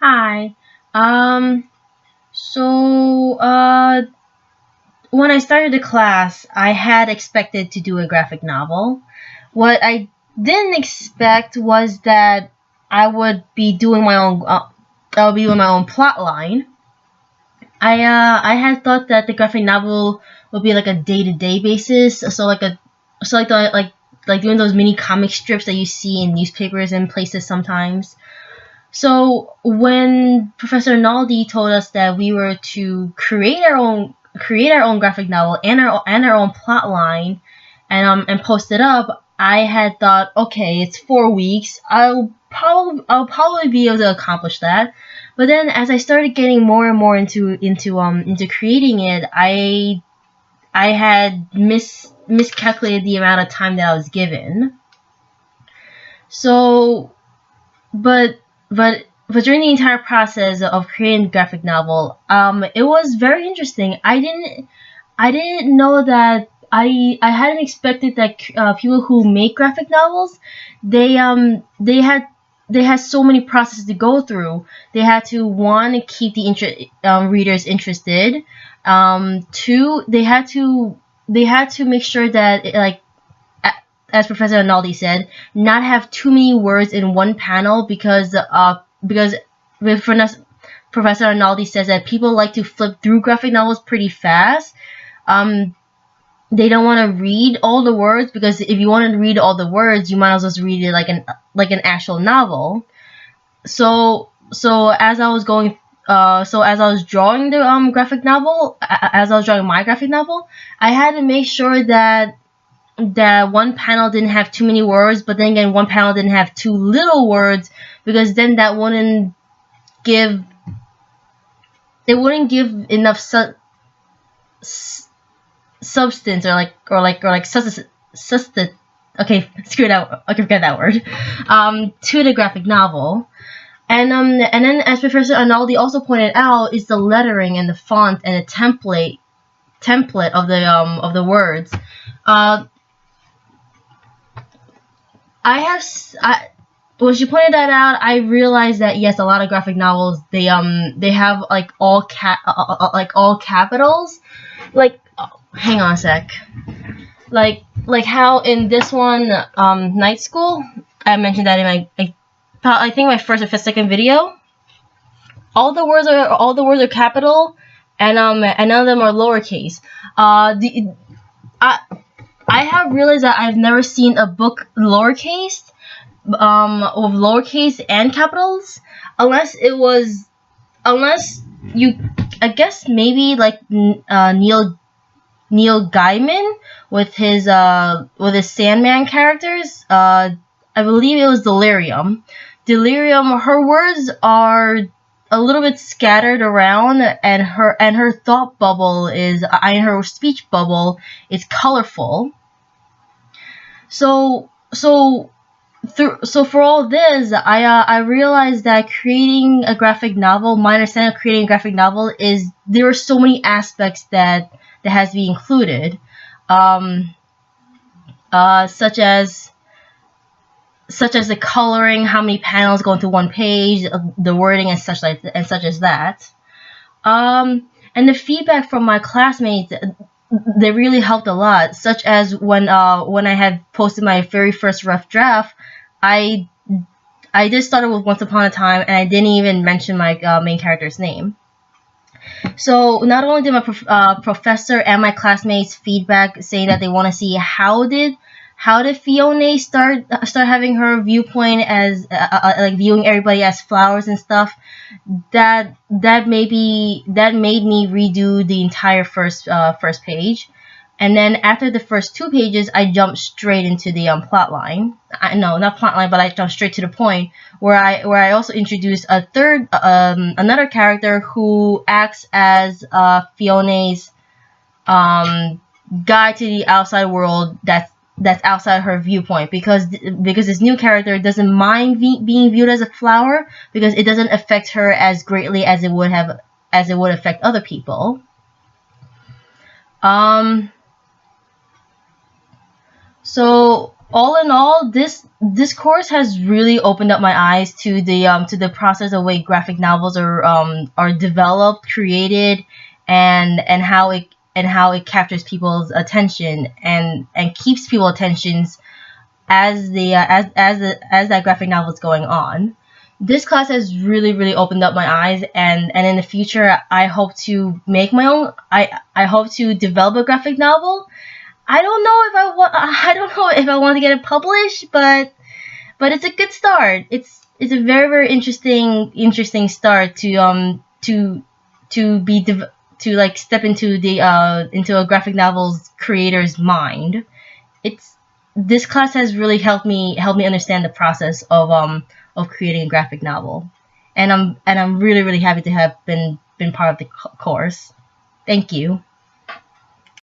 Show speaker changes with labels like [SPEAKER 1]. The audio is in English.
[SPEAKER 1] Hi. Um, so when I started the class, I had expected to do a graphic novel. What I didn't expect was that I would be doing my own. I'll be doing my own plot line. I had thought that the graphic novel would be like a day-to-day basis, so like the like doing those mini comic strips that you see in newspapers and places sometimes. So when Professor Naldi told us that we were to create our own graphic novel and our own plot line and post it up, I had thought, okay, it's 4 weeks. I'll probably be able to accomplish that. But then as I started getting more and more into creating it, I had miscalculated the amount of time that I was given. So but but during the entire process of creating the graphic novel, it was very interesting. I didn't know that I hadn't expected that people who make graphic novels, they had so many processes to go through. They had to, one, keep the readers interested. Two, they had to make sure that as Professor Analdi said, not have too many words in one panel because Professor Analdi says that people like to flip through graphic novels pretty fast. Um, they don't want to read all the words, because if you want to read all the words, you might as well just read it like an actual novel. So as I was drawing the graphic novel, as I was drawing my graphic novel, I had to make sure that one panel didn't have too many words, but then again, one panel didn't have too little words, because then that wouldn't give enough substance, or like sustenance. Okay, screw it out. I can forget that word. To the graphic novel. And then, as Professor Analdi also pointed out, is the lettering and the font and the template of the words. Uh, when she pointed that out, I realized that yes, a lot of graphic novels, they have like all capitals. Like, hang on a sec. Like how in this one, Night School, I mentioned that in I think my first or second video. All the words are capital, and none of them are lowercase. The I I have realized that I've never seen a book lowercase, with lowercase and capitals, unless it was unless you, I guess maybe like Neil Gaiman with his Sandman characters. I believe it was Delirium. Delirium. Her words are a little bit scattered around, and her thought bubble and her speech bubble is colorful. So for all this, I realized that creating a graphic novel, my understanding of creating a graphic novel is there are so many aspects that has to be included, um, such as the coloring, how many panels go into one page, the wording, and such as that. And the feedback from my classmates, they really helped a lot. Such as when I had posted my very first rough draft, I I just started with Once Upon a Time, and I didn't even mention my main character's name. So not only did my professor and my classmates feedback say that they want to see how did Fiona start having her viewpoint as like viewing everybody as flowers and stuff. That made me redo the entire first page, and then after the first two pages, I jumped straight into the plot line. No, not plot line, but I jumped straight to the point where I also introduced another character who acts as Fiona's um, guide to the outside world that's outside her viewpoint, because this new character doesn't mind being viewed as a flower, because it doesn't affect her as greatly as it would affect other people. Um, so All in all, this course has really opened up my eyes to the process of way graphic novels are developed, created, and how it captures people's attention and keeps people's attentions as as that graphic novel is going on. This class has really opened up my eyes, and in the future I hope to make my own. I hope to develop a graphic novel. I don't know if I want. I don't know if I want to get it published, but it's a good start. It's a very interesting start to be to like step into a graphic novel's creator's mind. It's This class has really helped me understand the process of creating a graphic novel, and I'm really happy to have been part of the course. Thank you.